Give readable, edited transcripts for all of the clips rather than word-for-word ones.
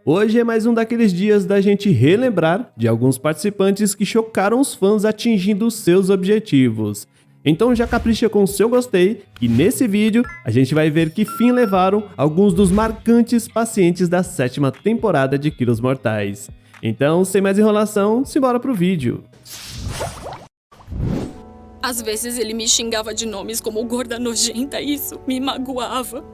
Hoje é mais um daqueles dias da gente relembrar de alguns participantes que chocaram os fãs atingindo seus objetivos. Então já capricha com o seu gostei e nesse vídeo a gente vai ver que fim levaram alguns dos marcantes pacientes da 7ª temporada de Quilos Mortais. Então, sem mais enrolação, simbora pro vídeo. Às vezes ele me xingava de nomes como gorda nojenta e isso me magoava.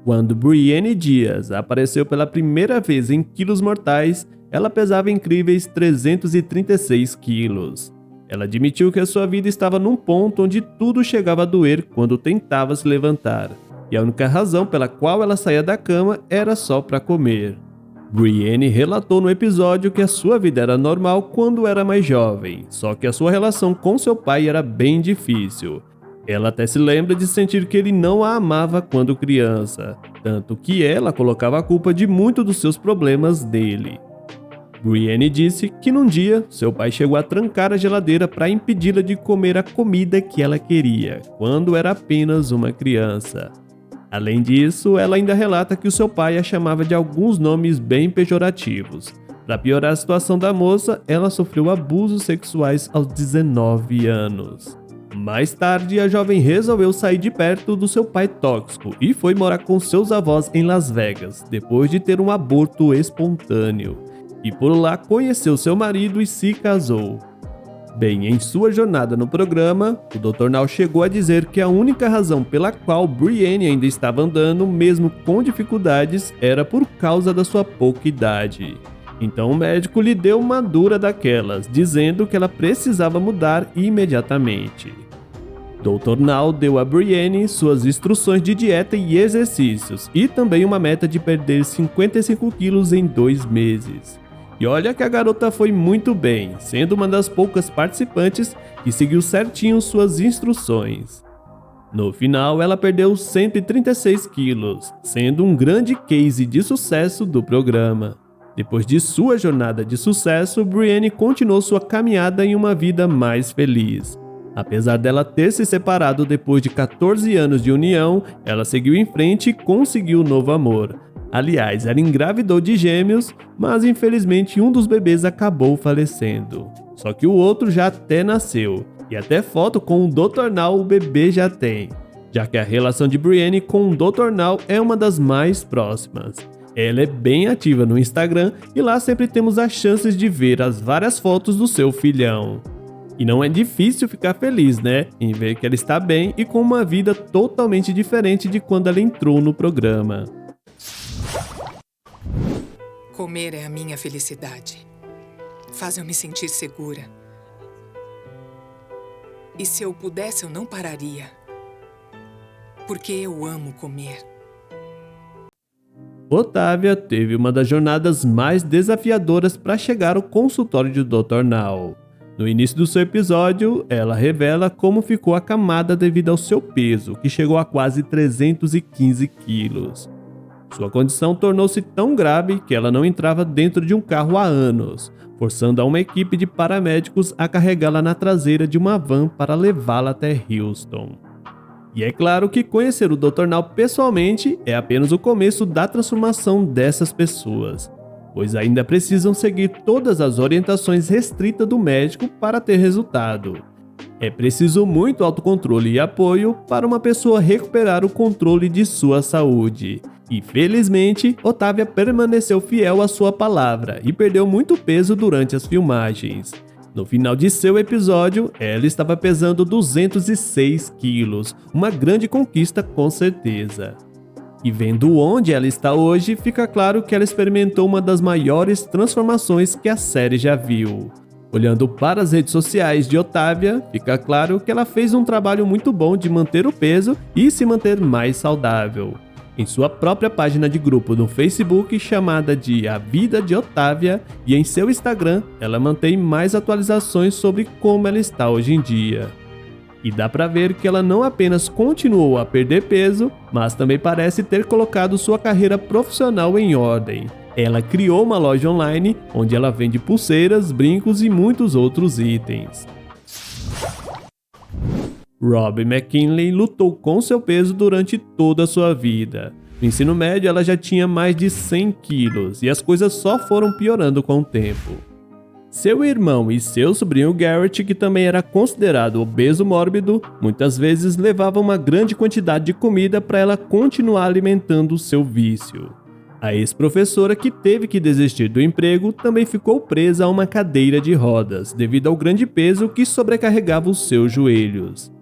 Quando Brienne Diaz apareceu pela primeira vez em Quilos Mortais, ela pesava incríveis 336 quilos. Ela admitiu que a sua vida estava num ponto onde tudo chegava a doer quando tentava se levantar, e a única razão pela qual ela saía da cama era só para comer. Brienne relatou no episódio que a sua vida era normal quando era mais jovem, só que a sua relação com seu pai era bem difícil. Ela até se lembra de sentir que ele não a amava quando criança, tanto que ela colocava a culpa de muitos dos seus problemas nele. Brienne disse que num dia, seu pai chegou a trancar a geladeira para impedi-la de comer a comida que ela queria, quando era apenas uma criança. Além disso, ela ainda relata que o seu pai a chamava de alguns nomes bem pejorativos. Para piorar a situação da moça, ela sofreu abusos sexuais aos 19 anos. Mais tarde, a jovem resolveu sair de perto do seu pai tóxico e foi morar com seus avós em Las Vegas, depois de ter um aborto espontâneo. E por lá conheceu seu marido e se casou. Bem, em sua jornada no programa, o Dr. Now chegou a dizer que a única razão pela qual Brienne ainda estava andando, mesmo com dificuldades, era por causa da sua pouca idade. Então o médico lhe deu uma dura daquelas, dizendo que ela precisava mudar imediatamente. Dr. Now deu a Brienne suas instruções de dieta e exercícios, e também uma meta de perder 55 quilos em 2 meses. E olha que a garota foi muito bem, sendo uma das poucas participantes que seguiu certinho suas instruções. No final, ela perdeu 136 quilos, sendo um grande case de sucesso do programa. Depois de sua jornada de sucesso, Brienne continuou sua caminhada em uma vida mais feliz. Apesar dela ter se separado depois de 14 anos de união, ela seguiu em frente e conseguiu um novo amor. Aliás, ela engravidou de gêmeos, mas infelizmente um dos bebês acabou falecendo. Só que o outro já até nasceu, e até foto com o Dr. Now o bebê já tem, já que a relação de Brienne com o Dr. Now é uma das mais próximas. Ela é bem ativa no Instagram e lá sempre temos as chances de ver as várias fotos do seu filhão. E não é difícil ficar feliz, né? Em ver que ela está bem e com uma vida totalmente diferente de quando ela entrou no programa. Comer é a minha felicidade. Faz eu me sentir segura. E se eu pudesse, eu não pararia. Porque eu amo comer. Otávia teve uma das jornadas mais desafiadoras para chegar ao consultório de Dr. Now. No início do seu episódio, ela revela como ficou acamada devido ao seu peso, que chegou a quase 315 quilos. Sua condição tornou-se tão grave que ela não entrava dentro de um carro há anos, forçando a uma equipe de paramédicos a carregá-la na traseira de uma van para levá-la até Houston. E é claro que conhecer o Dr. Now pessoalmente é apenas o começo da transformação dessas pessoas, pois ainda precisam seguir todas as orientações restritas do médico para ter resultado. É preciso muito autocontrole e apoio para uma pessoa recuperar o controle de sua saúde. E felizmente, Otávia permaneceu fiel à sua palavra e perdeu muito peso durante as filmagens. No final de seu episódio, ela estava pesando 206 quilos, uma grande conquista com certeza. E vendo onde ela está hoje, fica claro que ela experimentou uma das maiores transformações que a série já viu. Olhando para as redes sociais de Otávia, fica claro que ela fez um trabalho muito bom de manter o peso e se manter mais saudável. Em sua própria página de grupo no Facebook, chamada de A Vida de Otávia, e em seu Instagram, ela mantém mais atualizações sobre como ela está hoje em dia. E dá pra ver que ela não apenas continuou a perder peso, mas também parece ter colocado sua carreira profissional em ordem. Ela criou uma loja online onde ela vende pulseiras, brincos e muitos outros itens. Rob McKinley lutou com seu peso durante toda a sua vida. No ensino médio, ela já tinha mais de 100 quilos e as coisas só foram piorando com o tempo. Seu irmão e seu sobrinho Garrett, que também era considerado obeso mórbido, muitas vezes levavam uma grande quantidade de comida para ela continuar alimentando o seu vício. A ex-professora, que teve que desistir do emprego, também ficou presa a uma cadeira de rodas, devido ao grande peso que sobrecarregava os seus joelhos.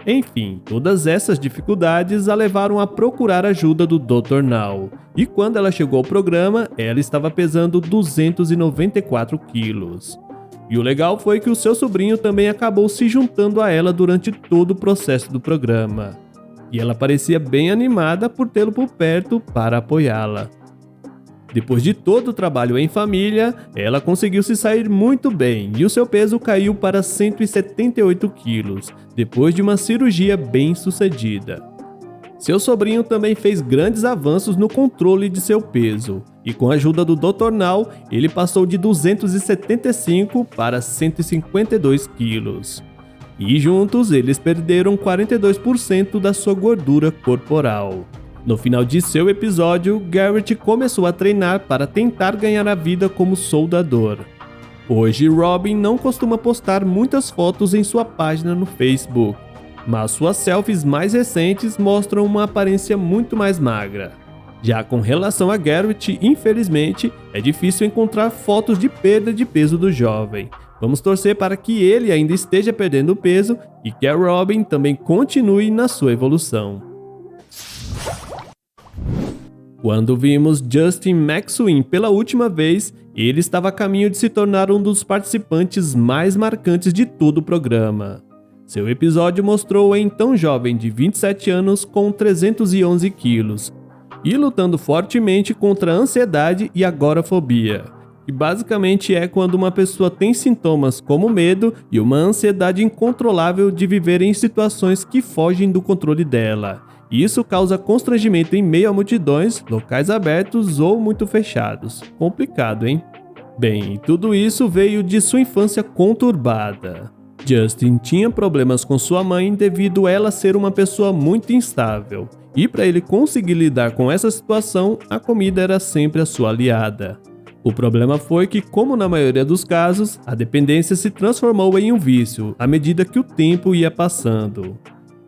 Enfim, todas essas dificuldades a levaram a procurar ajuda do Dr. Now, e quando ela chegou ao programa, ela estava pesando 294 quilos. E o legal foi que o seu sobrinho também acabou se juntando a ela durante todo o processo do programa. E ela parecia bem animada por tê-lo por perto para apoiá-la. Depois de todo o trabalho em família, ela conseguiu se sair muito bem e o seu peso caiu para 178 quilos, depois de uma cirurgia bem sucedida. Seu sobrinho também fez grandes avanços no controle de seu peso, e com a ajuda do Dr. Now, ele passou de 275 para 152 quilos. E juntos eles perderam 42% da sua gordura corporal. No final de seu episódio, Garrett começou a treinar para tentar ganhar a vida como soldador. Hoje, Robin não costuma postar muitas fotos em sua página no Facebook, mas suas selfies mais recentes mostram uma aparência muito mais magra. Já com relação a Garrett, infelizmente, é difícil encontrar fotos de perda de peso do jovem. Vamos torcer para que ele ainda esteja perdendo peso e que a Robin também continue na sua evolução. Quando vimos Justin McSween pela última vez, ele estava a caminho de se tornar um dos participantes mais marcantes de todo o programa. Seu episódio mostrou o então jovem de 27 anos com 311 quilos e lutando fortemente contra a ansiedade e agorafobia, que basicamente é quando uma pessoa tem sintomas como medo e uma ansiedade incontrolável de viver em situações que fogem do controle dela. Isso causa constrangimento em meio a multidões, locais abertos ou muito fechados. Complicado, hein? Bem, tudo isso veio de sua infância conturbada. Justin tinha problemas com sua mãe devido a ela ser uma pessoa muito instável. E para ele conseguir lidar com essa situação, a comida era sempre a sua aliada. O problema foi que, como na maioria dos casos, a dependência se transformou em um vício à medida que o tempo ia passando.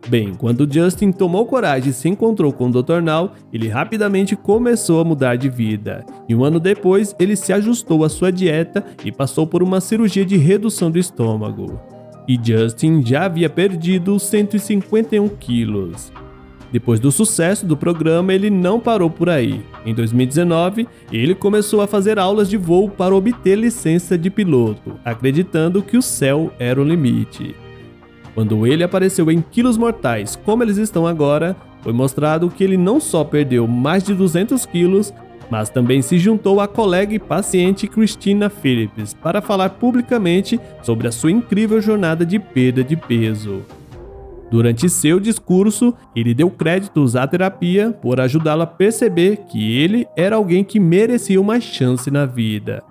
Bem, quando Justin tomou coragem e se encontrou com o Dr. Now, ele rapidamente começou a mudar de vida. E um ano depois, ele se ajustou à sua dieta e passou por uma cirurgia de redução do estômago. E Justin já havia perdido 151 quilos. Depois do sucesso do programa, ele não parou por aí. Em 2019, ele começou a fazer aulas de voo para obter licença de piloto, acreditando que o céu era o limite. Quando ele apareceu em quilos mortais como eles estão agora, foi mostrado que ele não só perdeu mais de 200 quilos, mas também se juntou à colega e paciente Christina Phillips para falar publicamente sobre a sua incrível jornada de perda de peso. Durante seu discurso, ele deu créditos à terapia por ajudá-la a perceber que ele era alguém que merecia uma chance na vida.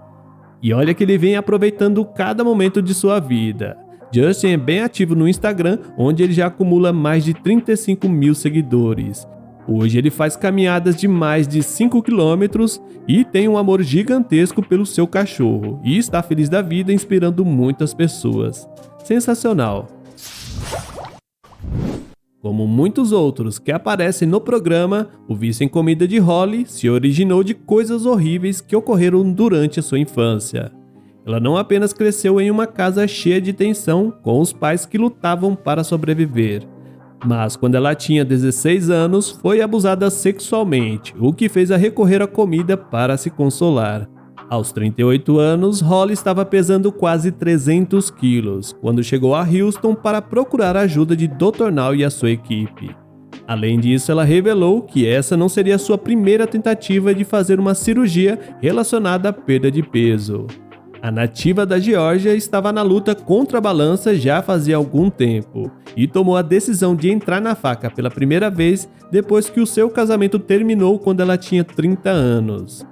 E olha que ele vem aproveitando cada momento de sua vida. Justin é bem ativo no Instagram, onde ele já acumula mais de 35 mil seguidores. Hoje ele faz caminhadas de mais de 5 quilômetros e tem um amor gigantesco pelo seu cachorro e está feliz da vida, inspirando muitas pessoas. Sensacional! Como muitos outros que aparecem no programa, o vício em comida de Holly se originou de coisas horríveis que ocorreram durante a sua infância. Ela não apenas cresceu em uma casa cheia de tensão, com os pais que lutavam para sobreviver, mas quando ela tinha 16 anos, foi abusada sexualmente, o que fez a recorrer à comida para se consolar. Aos 38 anos, Holly estava pesando quase 300 quilos, quando chegou a Houston para procurar a ajuda de Dr. Now e a sua equipe. Além disso, ela revelou que essa não seria a sua primeira tentativa de fazer uma cirurgia relacionada à perda de peso. A nativa da Geórgia estava na luta contra a balança já fazia algum tempo e tomou a decisão de entrar na faca pela primeira vez depois que o seu casamento terminou quando ela tinha 30 anos.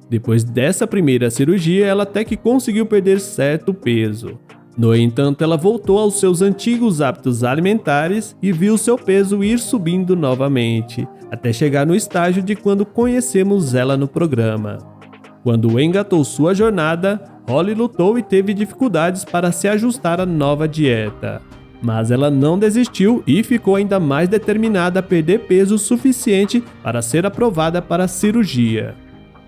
Depois dessa primeira cirurgia, ela até que conseguiu perder certo peso, No entanto, ela voltou aos seus antigos hábitos alimentares e viu seu peso ir subindo novamente, até chegar no estágio de quando conhecemos ela no programa. Quando engatou sua jornada, Holly lutou e teve dificuldades para se ajustar à nova dieta. Mas ela não desistiu e ficou ainda mais determinada a perder peso suficiente para ser aprovada para a cirurgia.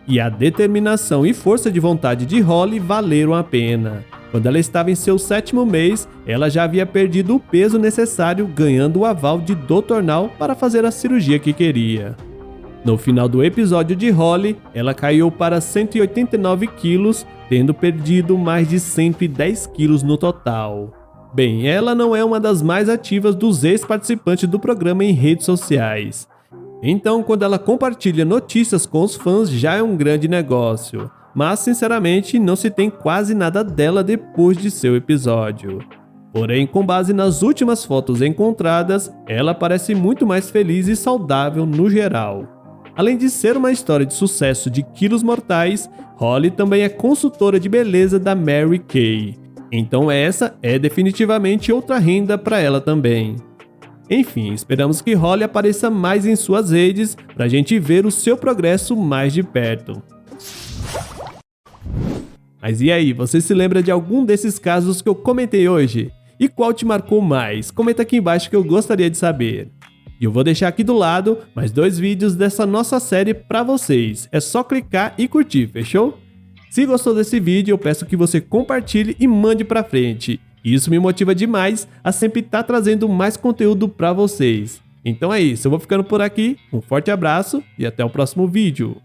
E a determinação e força de vontade de Holly valeram a pena. Quando ela estava em seu 7º mês, ela já havia perdido o peso necessário, ganhando o aval de Dr. Now para fazer a cirurgia que queria. No final do episódio de Holly, ela caiu para 189 quilos, tendo perdido mais de 110 quilos no total. Bem, ela não é uma das mais ativas dos ex-participantes do programa em redes sociais. Então, quando ela compartilha notícias com os fãs, já é um grande negócio. Mas, sinceramente, não se tem quase nada dela depois de seu episódio. Porém, com base nas últimas fotos encontradas, ela parece muito mais feliz e saudável no geral. Além de ser uma história de sucesso de quilos mortais, Holly também é consultora de beleza da Mary Kay. Então essa é definitivamente outra renda para ela também. Enfim, esperamos que Holly apareça mais em suas redes para a gente ver o seu progresso mais de perto. Mas e aí, você se lembra de algum desses casos que eu comentei hoje? E qual te marcou mais? Comenta aqui embaixo que eu gostaria de saber. E eu vou deixar aqui do lado mais 2 vídeos dessa nossa série para vocês. É só clicar e curtir, fechou? Se gostou desse vídeo, eu peço que você compartilhe e mande pra frente. Isso me motiva demais a sempre estar trazendo mais conteúdo para vocês. Então é isso, eu vou ficando por aqui, um forte abraço e até o próximo vídeo.